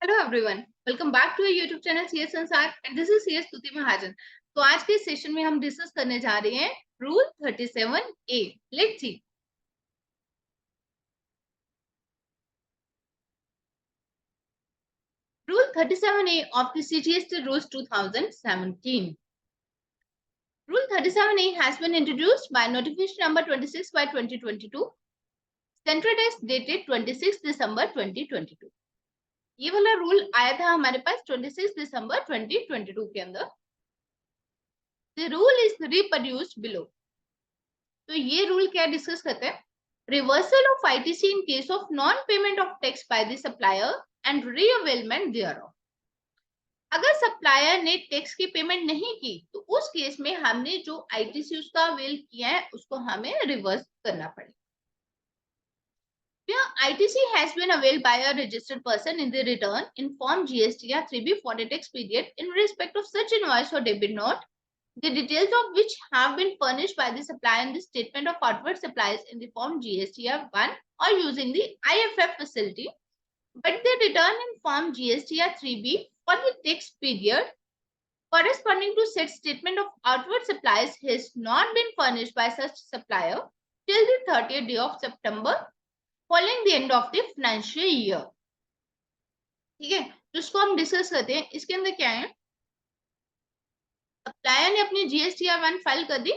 Hello everyone, welcome back to YouTube channel CS Sansar and this is CS Stuti Mahajan. तो आज के session में हम डिस्कस करने जा रहे हैं rule 37A। Let's see. Rule 37A of the CGST rules 2017. Rule 37A has been introduced by notification number 26 by 2022, central text dated 26 दिसंबर 2022। ये वाला रूल आया था हमारे पास 26 दिसंबर 2022 के अंदर। The rule is reproduced below. तो ये रूल क्या डिस्कस करते हैं? Reversal of ITC in case of non payment of tax by the supplier and reavailment thereof. अगर सप्लायर ने टैक्स की पेमेंट नहीं की तो उस केस में हमने जो आईटीसी उसका अवेल किया है उसको हमें रिवर्स करना पड़ेगा। ITC has been availed by a registered person in the return in form GST or 3B for the tax period in respect of such invoice or debit note, the details of which have been furnished by the supplier in the statement of outward supplies in the form GSTR1 or using the IFF facility, but the return in form GSTR3B for the tax period corresponding to said statement of outward supplies has not been furnished by such supplier till the 30th day of September following the end of the financial year। ठीक है, तो इसको हम discuss करते हैं। इसके अंदर क्या है, सप्लायर ने अपनी GSTR1 फाइल कर दी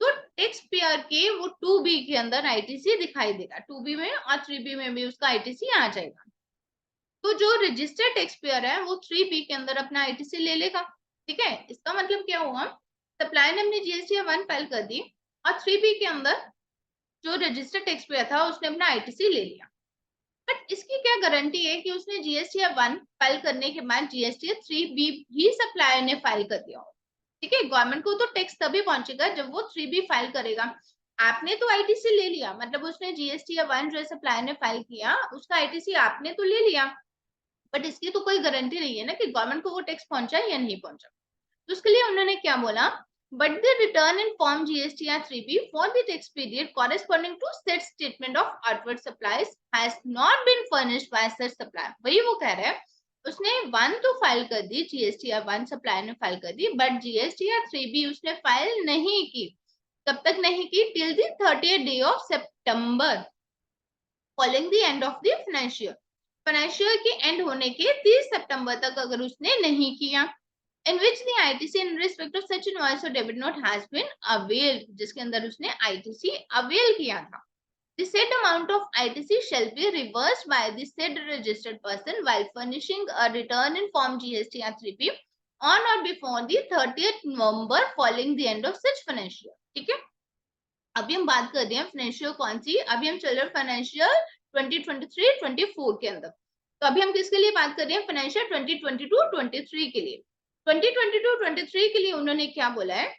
तो टैक्स पेयर के वो 2B के अंदर आईटीसी दिखाई देगा, 2B में और 3B में भी उसका आईटीसी आ जाएगा। तो जो रजिस्टर्ड टैक्स पेयर है वो 3B के अंदर अपना आईटीसी ले लेगा। ठीक है, इसका मतलब क्या हुआ, सप्लायर ने अपनी GSTR1 फाइल कर दी और 3B के अंदर जो रजिस्टर्ड टैक्स पेयर था उसने अपना आईटीसी ले लिया। बट इसकी क्या गारंटी है कि उसने GSTR1 फाइल करने के बाद GSTR3B भी सप्लायर ने फाइल कर दिया हो। ठीक है, गवर्नमेंट को तो टैक्स तभी पहुंचेगा जब वो 3B फाइल करेगा। आपने तो आईटीसी ले लिया, मतलब उसने GSTR1 जो सप्लायर ने फाइल किया उसका आईटीसी आपने तो ले लिया, बट इसकी तो कोई गारंटी नहीं है ना कि गवर्नमेंट को वो टैक्स पहुंचा या नहीं पहुंचा। तो उसके लिए उन्होंने क्या बोला, but the return in form GSTR3B for the tax period corresponding to said statement of outward supplies has not been furnished by such supplier। वही वो कह रहा है, उसने 1 तो फाइल कर दी, GSTR1 सप्लायर ने फाइल कर दी, बट GSTR3B उसने फाइल नहीं की। कब तक नहीं की? Till the 30th day of September following the end of the financial के एंड होने के 30 सितंबर तक अगर उसने नहीं किया, in which the ITC in respect of such invoice or debit note has been availed, जिसके अंदर उसने ITC avail किया था। The said amount of ITC shall be reversed by the said registered person while furnishing a return in form GSTR3B on or before the 30th November following the end of such financial। ठीक है, अभी हम बात कर रहे हैं financial कौन सी, अभी हम चल रहे हैं फाइनेंशियल 2023-24 के अंदर। तो अभी हम किसके लिए बात कर रहे हैं? फाइनेंशियल 2022-23 के लिए। 2022-23 के लिए उन्होंने क्या बोला है,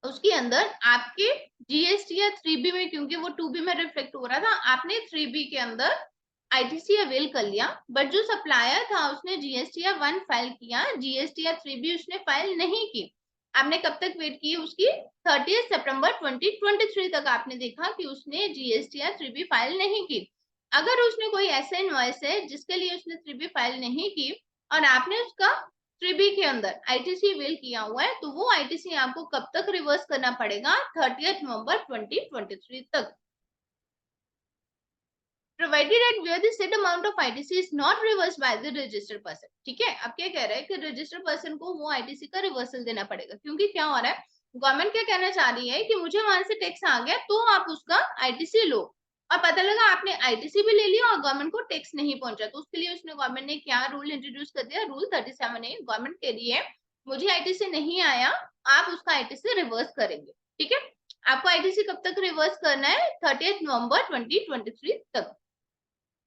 उसके अंदर आपके GST या 3B में, क्योंकि वो 2B में रिफ्लेक्ट हो रहा था, आपने 3B के अंदर आईटीसी अवेल कर लिया, बट जो सप्लायर था उसने GSTR1 फाइल किया, GSTR3B उसने फाइल नहीं की। आपने कब तक वेट की? उसकी 30 सितंबर 2023 तक आपने देखा कि उसने GSTR3B फाइल नहीं की। अगर उसने कोई ऐसा इनवॉइस है जिसके लिए उसने 3B फाइल नहीं की और आपने उसका 3B के अंदर आईटीसी अवेल किया हुआ है, तो वो आईटीसी आपको कब तक रिवर्स करना पड़ेगा? 30 नवंबर 2023 तक। Provided at where the said amount of ITC is not reversed by the registered person। ठीक है, अब क्या कह रहा है कि रजिस्टर्ड पर्सन को वो आईटीसी का रिवर्सल देना पड़ेगा, क्योंकि क्या हो रहा है, गवर्नमेंट क्या कहना चाह रही है कि मुझे वहां से टैक्स आ गया तो आप उसका आईटीसी लो, और पता लगा आपने आईटीसी भी ले लिया और गवर्नमेंट को टैक्स नहीं पहुंचा, तो उसके लिए उसने गवर्नमेंट ने क्या रूल इंट्रोड्यूस कर दिया, रूल 37A। गवर्नमेंट कह रही है मुझे आईटीसी नहीं आया, आप उसका आईटीसी रिवर्स करेंगे। ठीक है, आपको आईटीसी कब तक रिवर्स करना है? 30 नवंबर 2023 तक।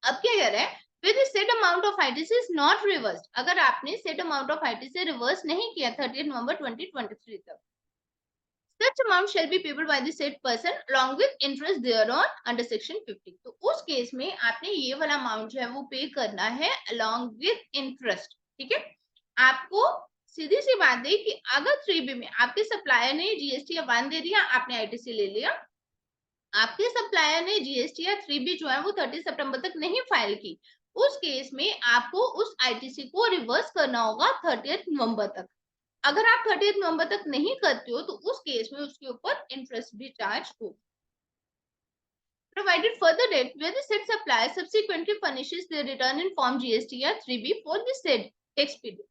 अब क्या कह रहा है, with the said amount of ITC is not reversed, अगर आपने said amount of ITC reverse नहीं किया 30 नवंबर 2023 तक, such amount shall be payable by the said person along with interest thereon under section 50। तो उस केस में आपने ये वाला अमाउंट जो है वो पे करना है along with interest। ठीक है, आपको सीधी सी बात है कि अगर 3B में आपके सप्लायर ने GST1 दे दिया, आपने आईटीसी ले लिया, आपके सप्लायर ने GSTR3B जो है वो 30 सितंबर तक नहीं फाइल की, उस केस में आपको उस आईटीसी को रिवर्स करना होगा 30 नवंबर तक। अगर आप 30 नवंबर तक नहीं करते हो तो उस केस में उसके ऊपर इंटरेस्ट भी चार्ज होगा। Provided further date where the said supplier subsequently furnishes their return in form GST or 3B for the said tax period.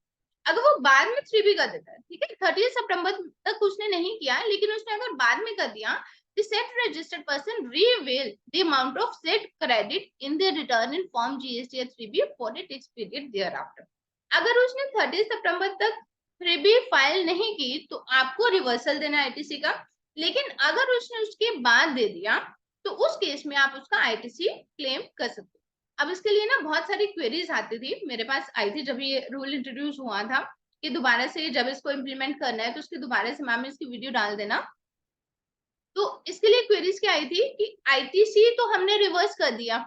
अगर वो बाद में 3B कर देता है, ठीक है, 30 सितंबर तक उसने नहीं किया, लेकिन उसने अगर बाद में कर दिया, the said registered person reveal the amount of said credit in their return in form GST or 3B for the tax period thereafter. अगर उसने 30 सितंबर तक 3B फाइल नहीं की तो आपको रिवर्सल देना आईटीसी का, लेकिन अगर उसने उसके बाद दे दिया तो उस केस में आप उसका आईटीसी क्लेम कर सकते हो। अब इसके लिए ना बहुत सारी क्वेरीज आती थी, मेरे पास आई थी जब ये रूल इंट्रोड्यूस हुआ था कि दोबारा से जब इसको इम्प्लीमेंट करना है तो उसके दोबारा से मैम इसकी वीडियो डाल देना। तो इसके लिए क्वेरीज क्या आई थी कि आईटीसी तो हमने रिवर्स कर दिया,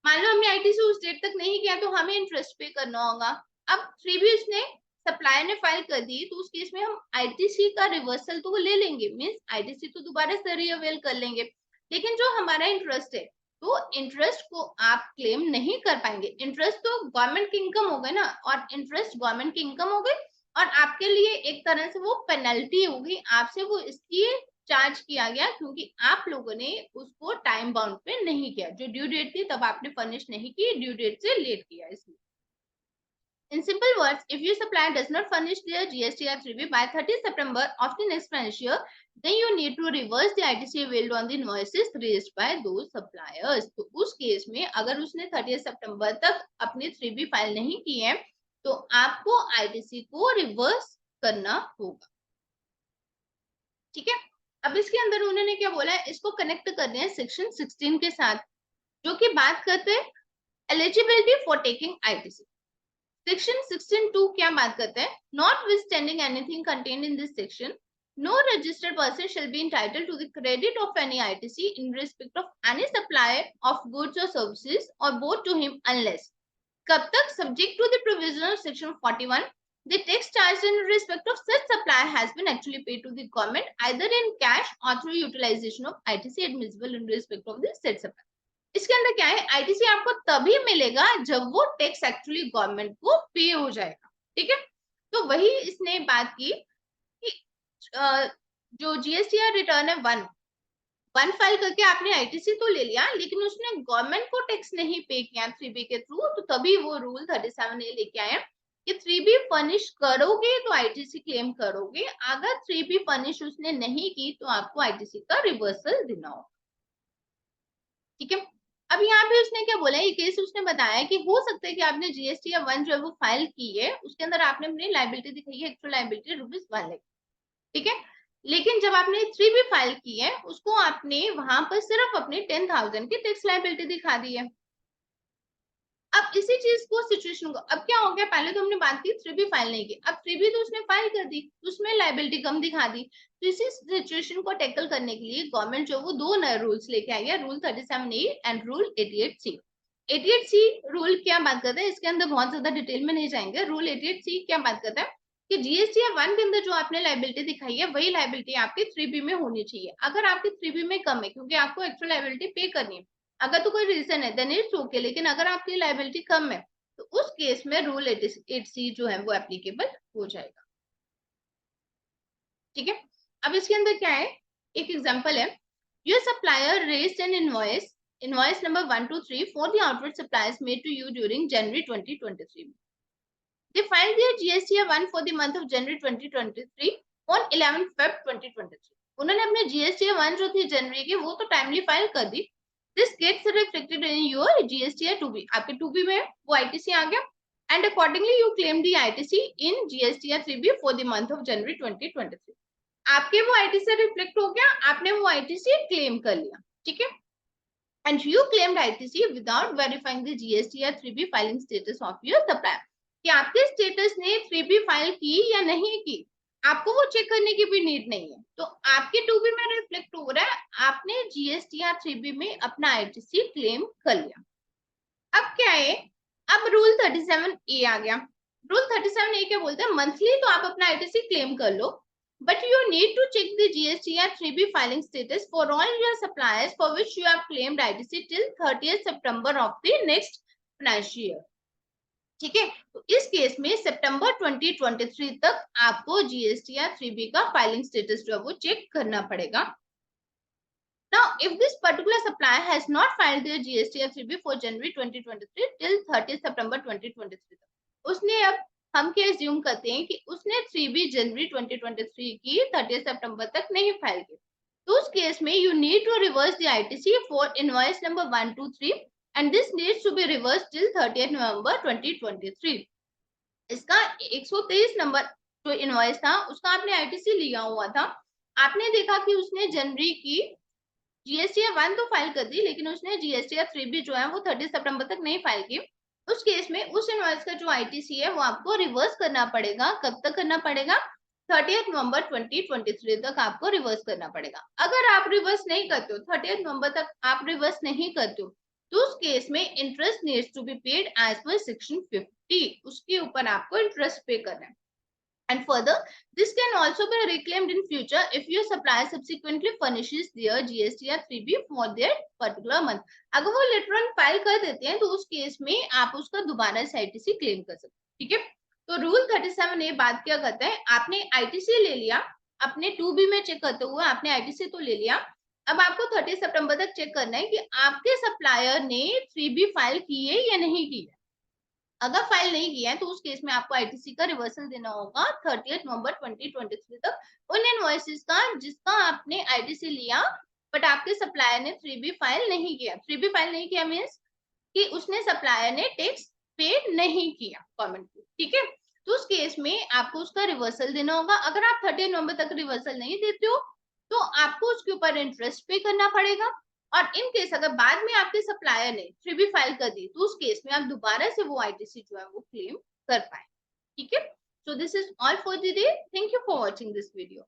मान लो हमने आईटीसी उस डेट तक नहीं किया तो हमें इंटरेस्ट पे करना होगा। अब 3B उसने सप्लायर ने फाइल कर दी तो उस केस में हम आईटीसी का रिवर्सल तो ले लेंगे, मींस आईटीसी तो दोबारा से रीअवेल कर लेंगे, लेकिन जो हमारा इंटरेस्ट है तो इंटरेस्ट को आप क्लेम नहीं कर पाएंगे। इंटरेस्ट तो गवर्नमेंट की इनकम हो गई ना, और इंटरेस्ट गवर्नमेंट की इनकम हो गई, और आपके लिए एक तरह से वो पेनल्टी होगी, आपसे वो इसलिए चार्ज किया गया क्योंकि आप लोगों ने उसको टाइम बाउंड पे नहीं किया, जो ड्यू डेट थी तब आपने फर्निश नहीं की, ड्यू डेट से लेट किया इसलिए। In simple words, if your supplier does not furnish their GST or 3B by 30 September of the next financial year, then you need to reverse the ITC availed on the invoices raised by those suppliers. तो उस case में अगर उसने 30 सितंबर तक अपनी 3B file नहीं की है तो आपको ITC को रिवर्स करना होगा, ठीक है। अब इसके अंदर उन्होंने क्या बोला है, इसको कनेक्ट करने हैं सेक्शन 16 के साथ, जो कि बात करते हैं eligibility for taking ITC. Section 16(2) क्या बात करता है, notwithstanding anything contained in this section, no registered person shall be entitled to the credit of any ITC in respect of any supply of goods or services or both to him unless, कब तक, subject to the provision of section 41, the tax charged in respect of such supply has been actually paid to the government either in cash or through utilization of ITC admissible in respect of the said supply. इसके अंदर क्या है, ITC आपको तभी मिलेगा जब वो tax actually government को पे हो जाएगा, ठीक है। तो वही इसने बात की कि जो जीएसटीआर रिटर्न है वन फाइल करके आपने आईटीसी तो ले लिया, लेकिन उसने गवर्नमेंट को टैक्स नहीं पे किया 3B के थ्रू, तो तभी वो रूल 37A लेके आया कि 3B फर्निश करोगे तो आईटीसी क्लेम करोगे, अगर 3B फर्निश उसने नहीं की तो आपको आईटीसी का रिवर्सल देना होगा, ठीक है। अब यहाँ पे उसने क्या बोला, ये केस उसने बताया कि हो सकता है कि आपने जीएसटी या 1 जो है वो फाइल की है, उसके अंदर आपने अपनी लायबिलिटी दिखाई है, एक्चुअल लायबिलिटी ₹1 लाख, ठीक है, लेकिन जब आपने 3B फाइल की है उसको आपने वहां पर सिर्फ अपनी 10,000 की टैक्स लायबिलिटी दिखा दी है। अब इसी चीज को सिचुएशन को, अब क्या हो गया, पहले तो हमने बात की 3B फाइल नहीं की, अब 3B तो उसने फाइल कर दी, उसमें लायबिलिटी कम दिखा दी, तो इसी सिचुएशन को टैकल करने के लिए गवर्नमेंट जो वो दो नए रूल्स लेके आई है, rule 37A and rule 88C। 88C rule क्या बात करता है, इसके अंदर बहुत ज्यादा डिटेल में नहीं जाएंगे। रूल 88C क्या बात करता है कि जीएसटी 1 के अंदर जो आपने लायबिलिटी दिखाई है वही लायबिलिटी आपकी 3B में होनी चाहिए। अगर आपकी 3B में कम है क्योंकि आपको एक्चुअल लायबिलिटी पे करनी है, अगर तो कोई रीजन है देन इट्स ओके, लेकिन अगर आपकी लायबिलिटी कम है तो उस केस में रूल 88C जो है वो एप्लीकेबल हो जाएगा, ठीक है। अब इसके अंदर क्या है, एक एग्जांपल है, your supplier raised an invoice number 1 to 3 for the outward supplies made to you during January 2023। They filed their GST 1 for the month of January 2023 on 11 Feb 2023। उन्होंने अपने GST 1 जो थी जनवरी की वो तो टाइमली फाइल कर दी। This gets reflected in your GST 2B, आपके 2B में वो ITC आ गया, and accordingly you claim the ITC in GST 3B for the month of January 2023। आपके वो ITC रिफ्लेक्ट हो गया, आपने वो ITC क्लेम कर लिया, ठीक है। And you claimed ITC without verifying the GST 3B filing status of your supplier। कि आपके स्टेटस ने 3B फाइल की या नहीं की, आपको वो चेक करने की भी नीड नहीं है, तो आपके 2B में रिफ्लेक्ट हो रहा है, आपने जीएसटी या 3B में अपना आईटीसी क्लेम कर लिया। अब क्या है, अब रूल 37A आ गया। रूल 37A क्या बोलते हैं, मंथली तो आप अपना आईटीसी क्लेम कर लो, but you need to check the GST or 3B filing status for all your suppliers for which you have claimed ITC till 30th September of the next financial year. ठीक है, तो इस case में सितंबर 2023 तक आपको GSTR 3B का filing status जो है वो चेक करना पड़ेगा। Now, if this particular supplier has not filed their GST or 3B for January 2023 till 30 September 2023, उसने अब हम क्या assume करते हैं कि उसने 3B जनवरी 2023 की 30 सितंबर तक नहीं फाइल की, तो उस केस में you need to reverse the ITC for invoice number 123 and this needs to be reversed till 30th November 2023. इसका 123 नंबर जो इनवॉइस था उसका आपने आईटीसी लिया हुआ था, आपने देखा कि उसने जनवरी की जीएसटीआर 1 तो फाइल कर दी, लेकिन उसने जीएसटीआर 3 भी जो है वो 30 सितंबर तक नहीं फाइल की। उस केस में उस इनवॉइस का जो आईटीसी है वो आपको रिवर्स करना पड़ेगा। कब तक करना पड़ेगा? 30 नवंबर 2023 तक आपको रिवर्स करना पड़ेगा। अगर आप रिवर्स नहीं करते हो, 30 नवंबर तक आप रिवर्स नहीं करते हो, तो उस केस में interest needs to be paid as per section 50, उसके ऊपर आपको इंटरेस्ट पे करना है। And further, this can also be reclaimed in future if your supplier subsequently furnishes their GSTR 3B for their particular month. अगर वो later on file कर देते हैं तो उस केस में आप उसका दोबारा से आईटीसी क्लेम कर सकते हैं। ठीक है, तो रूल 37 ये बात क्या करता है, आपने आईटीसी ले लिया, अपने 2B में चेक करते हुए आपने आईटीसी तो ले लिया, अब आपको 30 सितंबर तक चेक करना है कि आपके सप्लायर ने 3B फाइल की है या नहीं की है। अगर फाइल नहीं किया है तो उस केस में आपको आईटीसी का रिवर्सल देना होगा 30 नवंबर 2023 तक उन इनवॉइसेस का जिसका आपने आईटीसी लिया बट आपके सप्लायर ने 3B फाइल नहीं किया। 3B फाइल नहीं किया मींस कि उसने सप्लायर ने टैक्स पे नहीं किया गवर्नमेंट को। ठीक है, तो उस केस में आपको उसका रिवर्सल देना होगा। अगर आप 30 नवंबर तक रिवर्सल नहीं देते हो तो आपको उसके ऊपर इंटरेस्ट पे करना पड़ेगा। और इन केस अगर बाद में आपके सप्लायर ने 3B फाइल कर दी तो उस केस में आप दोबारा से वो आईटीसी जो है वो क्लेम कर पाए। ठीक है, so this is all for the day. Thank you for watching this video.